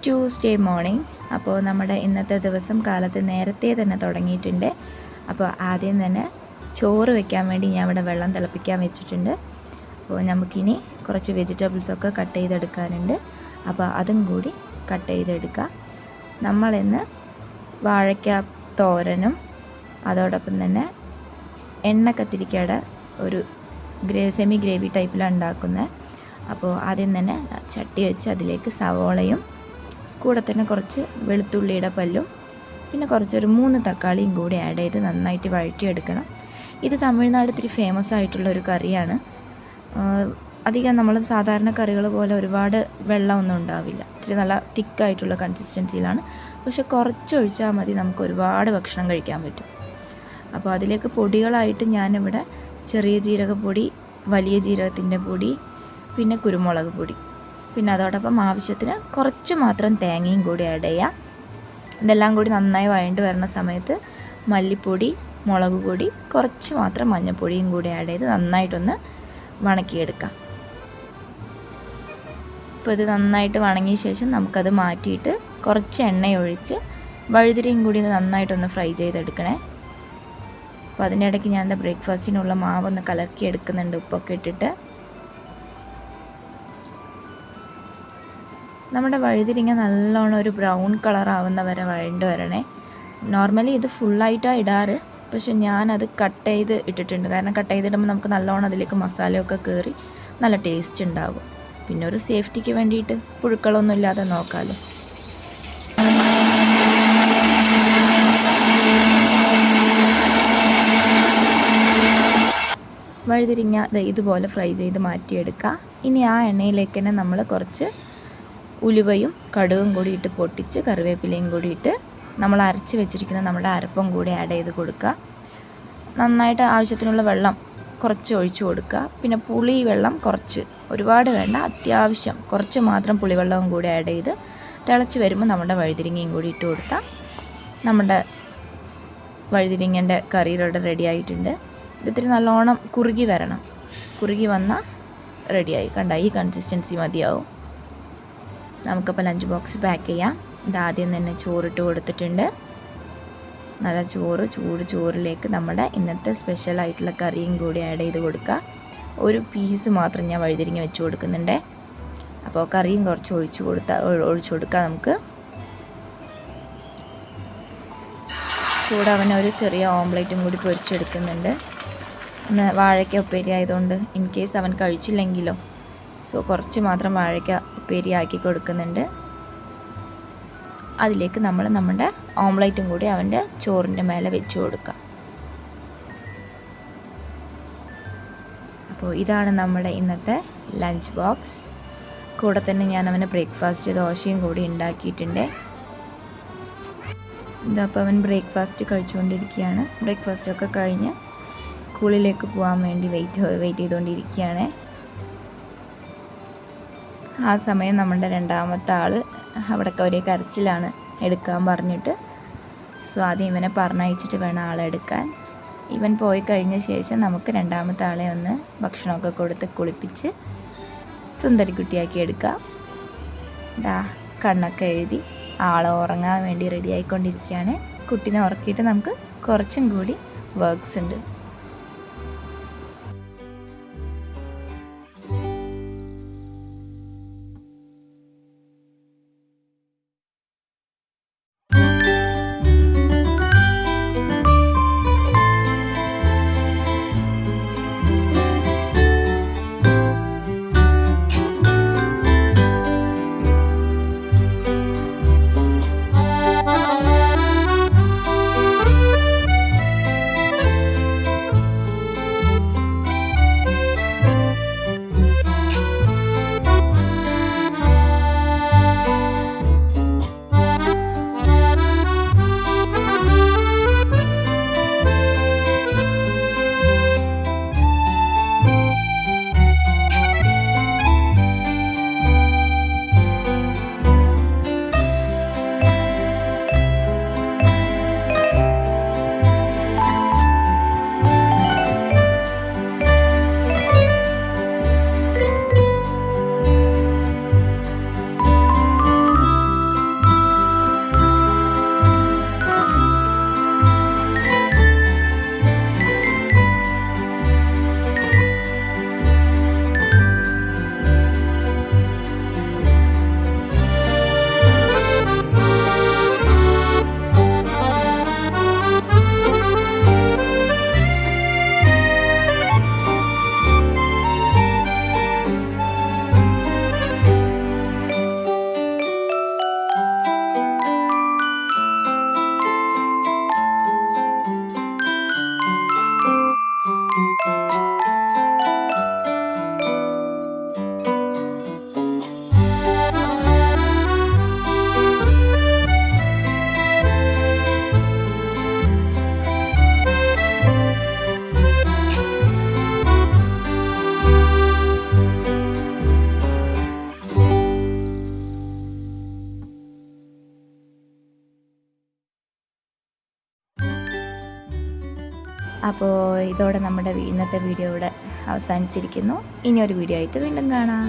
Tuesday morning. അപ്പോൾ നമ്മുടെ ഇന്നത്തെ ദിവസം കാലത്ത് നേരത്തെ തന്നെ തുടങ്ങിയിട്ടുണ്ട്. അപ്പോൾ ആദ്യം തന്നെ ചോറ് വെക്കാൻ വേണ്ടി ഞാൻ ഇവിടെ വെള്ളം തിളപ്പിക്കാൻ വെച്ചിട്ടുണ്ട്. അപ്പോൾ നമുക്കിനി കുറച്ച് വെജിറ്റബിൾസൊക്കെ കട്ട് ചെയ്തെടുക്കാനുണ്ട്. അപ്പോൾ അതും കൂടി കട്ട് ചെയ്തെടുക്കാം. നമ്മളിന്ന് വാഴയ്ക്ക തോരനും അതോടൊപ്പം തന്നെ എണ്ണ കത്തിരിക്കയുടെ ഒരു സെമി ഗ്രേവി ടൈപ്പിലാണ് ഉണ്ടാക്കുന്നത്. അപ്പോൾ ആദ്യം തന്നെ ചട്ടി വെച്ച് അതിലേക്ക് സവോളയും കൂടെ തന്നെ കുറച്ച് വെളുത്തുള്ളിയുടെ പല്ലും പിന്നെ കുറച്ചൊരു 3 തക്കാളിയും കൂടി ആഡ് ചെയ്ത് നന്നായിട്ട് വഴറ്റിയെടുക്കണം. ഇത് തമിഴ്നാട് ഇത്തിരി ഫേമസ് ആയിട്ടുള്ളൊരു കറിയാണ്. അധികം നമ്മൾ സാധാരണ കറികൾ പോലെ ഒരുപാട് വെള്ളമൊന്നും ഉണ്ടാവില്ല. ഇത്തിരി നല്ല തിക്കായിട്ടുള്ള കൺസിസ്റ്റൻസിയിലാണ്. പക്ഷെ കുറച്ചൊഴിച്ചാൽ മതി, നമുക്ക് ഒരുപാട് ഭക്ഷണം കഴിക്കാൻ പറ്റും. അപ്പോൾ അതിലേക്ക് പൊടികളായിട്ട് ഞാനിവിടെ ചെറിയ ജീരകപ്പൊടി, വലിയ ജീരകത്തിൻ്റെ പൊടി, പിന്നെ കുരുമുളക് പൊടി, പിന്നെ അതോടൊപ്പം ആവശ്യത്തിന് കുറച്ച് മാത്രം തേങ്ങയും കൂടി ആഡ് ചെയ്യാം. ഇതെല്ലാം കൂടി നന്നായി വഴണ്ട് വരുന്ന സമയത്ത് മല്ലിപ്പൊടി, മുളക് പൊടി, കുറച്ച് മാത്രം മഞ്ഞൾപ്പൊടിയും കൂടി ആഡ് ചെയ്ത് നന്നായിട്ടൊന്ന് വണക്കിയെടുക്കാം. ഇപ്പോൾ ഇത് നന്നായിട്ട് വണങ്ങിയ ശേഷം നമുക്കത് മാറ്റിയിട്ട് കുറച്ച് എണ്ണയൊഴിച്ച് വഴുതിരിയും കൂടി നന്നായിട്ടൊന്ന് ഫ്രൈ ചെയ്തെടുക്കണേ. അപ്പോൾ അതിനിടയ്ക്ക് ഞാൻ എന്താ ബ്രേക്ക്ഫാസ്റ്റിനുള്ള മാവൊന്ന് കലക്കി എടുക്കുന്നുണ്ട്, ഉപ്പൊക്കെ ഇട്ടിട്ട്. നമ്മുടെ വഴുതിരിങ്ങ നല്ലോണം ഒരു ബ്രൗൺ കളർ ആവുന്ന വരെ വഴണ്ട് വരണേ. നോർമലി ഇത് ഫുള്ളായിട്ടാണ് ഇടാറ്, പക്ഷെ ഞാനത് കട്ട് ചെയ്ത് ഇട്ടിട്ടുണ്ട്. കാരണം കട്ട് ചെയ്തിടുമ്പോൾ നമുക്ക് നല്ലോണം അതിലേക്ക് മസാലയൊക്കെ കയറി നല്ല ടേസ്റ്റ് ഉണ്ടാകും. പിന്നെ ഒരു സേഫ്റ്റിക്ക് വേണ്ടിയിട്ട് പുഴുക്കളൊന്നും ഇല്ലാതെ നോക്കാമല്ലോ. വഴുതിരിങ്ങ ഇതുപോലെ ഫ്രൈ ചെയ്ത് മാറ്റിയെടുക്കുക. ഇനി ആ എണ്ണയിലേക്ക് തന്നെ നമ്മൾ കുറച്ച് ഉലുവയും കടുകും കൂടി ഇട്ട് പൊട്ടിച്ച് കറിവേപ്പിലയും കൂടി ഇട്ട് നമ്മൾ അരച്ച് വെച്ചിരിക്കുന്ന നമ്മുടെ അരപ്പും കൂടി ആഡ് ചെയ്ത് കൊടുക്കുക. നന്നായിട്ട് ആവശ്യത്തിനുള്ള വെള്ളം കുറച്ച് ഒഴിച്ചു കൊടുക്കുക. പിന്നെ പുളി വെള്ളം കുറച്ച്, ഒരുപാട് വേണ്ട, അത്യാവശ്യം കുറച്ച് മാത്രം പുളിവെള്ളവും കൂടി ആഡ് ചെയ്ത് തിളച്ച് വരുമ്പോൾ നമ്മുടെ വഴുതിരിങ്ങയും കൂടി ഇട്ട് കൊടുത്താൽ നമ്മുടെ വഴുതിരിങ്ങൻ്റെ കറിയിലോട്ട് റെഡി ആയിട്ടുണ്ട്. ഇതിത്തിരി നല്ലോണം കുറുകി വരണം. കുറുകി വന്നാൽ റെഡിയായി. കണ്ട ഈ കൺസിസ്റ്റൻസി മതിയാവും. നമുക്കപ്പോൾ ലഞ്ച് ബോക്സ് പാക്ക് ചെയ്യാം. ഇതാദ്യം തന്നെ ചോറിട്ട് കൊടുത്തിട്ടുണ്ട്. നല്ല ചൂട് ചോറിലേക്ക് നമ്മുടെ ഇന്നത്തെ സ്പെഷ്യലായിട്ടുള്ള കറിയും കൂടി ആഡ് ചെയ്ത് കൊടുക്കുക. ഒരു പീസ് മാത്രം ഞാൻ വഴുതിരിങ്ങ വെച്ച് കൊടുക്കുന്നുണ്ട്. അപ്പോൾ കറിയും കുറച്ച് ഒഴിച്ചു കൊടുക്കുക നമുക്ക്. കൂടെ അവനൊരു ചെറിയ ഓംലേറ്റും കൂടി പൊരിച്ചെടുക്കുന്നുണ്ട്. വാഴയ്ക്ക ഉപ്പേരി ആയതുകൊണ്ട് ഇൻ കേസ് അവൻ കഴിച്ചില്ലെങ്കിലോ, സോ കുറച്ച് മാത്രം വാഴയ്ക്ക ഉപ്പേരി ആക്കി കൊടുക്കുന്നുണ്ട്. അതിലേക്ക് നമ്മൾ നമ്മുടെ ഓംലേറ്റും കൂടി അവൻ്റെ ചോറിൻ്റെ മേലെ വെച്ച് കൊടുക്കാം. അപ്പോൾ ഇതാണ് നമ്മുടെ ഇന്നത്തെ ലഞ്ച് ബോക്സ്. കൂടെ തന്നെ ഞാൻ അവന് ബ്രേക്ക്ഫാസ്റ്റ് ദോശയും കൂടി ഉണ്ടാക്കിയിട്ടുണ്ട്. ഇതപ്പോൾ അവൻ ബ്രേക്ക്ഫാസ്റ്റ് കഴിച്ചുകൊണ്ടിരിക്കുകയാണ്. ബ്രേക്ക്ഫാസ്റ്റൊക്കെ കഴിഞ്ഞ് സ്കൂളിലേക്ക് പോകാൻ വേണ്ടി വെയിറ്റ് ചെയ്തുകൊണ്ടിരിക്കുകയാണ്. ആ സമയം നമ്മുടെ രണ്ടാമത്തെ ആൾ അവിടെയൊക്കെ ഒരേ കരച്ചിലാണ്, എടുക്കാൻ പറഞ്ഞിട്ട്. സോ ആദ്യം ഇവനെ പറഞ്ഞയച്ചിട്ട് വേണം ആളെടുക്കാൻ. ഇവൻ പോയി കഴിഞ്ഞ ശേഷം നമുക്ക് രണ്ടാമത്തെ ആളെ ഒന്ന് ഭക്ഷണമൊക്കെ കൊടുത്ത് കുളിപ്പിച്ച് സുന്ദരിക്കുട്ടിയാക്കി എടുക്കാം. കണ്ണൊക്കെ എഴുതി ആളെ ഉറങ്ങാൻ വേണ്ടി റെഡി ആയിക്കൊണ്ടിരിക്കുകയാണ്. കുട്ടീനെ ഉറക്കിയിട്ട് നമുക്ക് കുറച്ചും കൂടി വർക്ക്സ് ഉണ്ട്. അപ്പോൾ ഇതോടെ നമ്മുടെ ഇന്നത്തെ വീഡിയോ ഇവിടെ അവസാനിച്ചിരിക്കുന്നു. ഇനി ഒരു വീഡിയോ ആയിട്ട് വീണ്ടും കാണാം.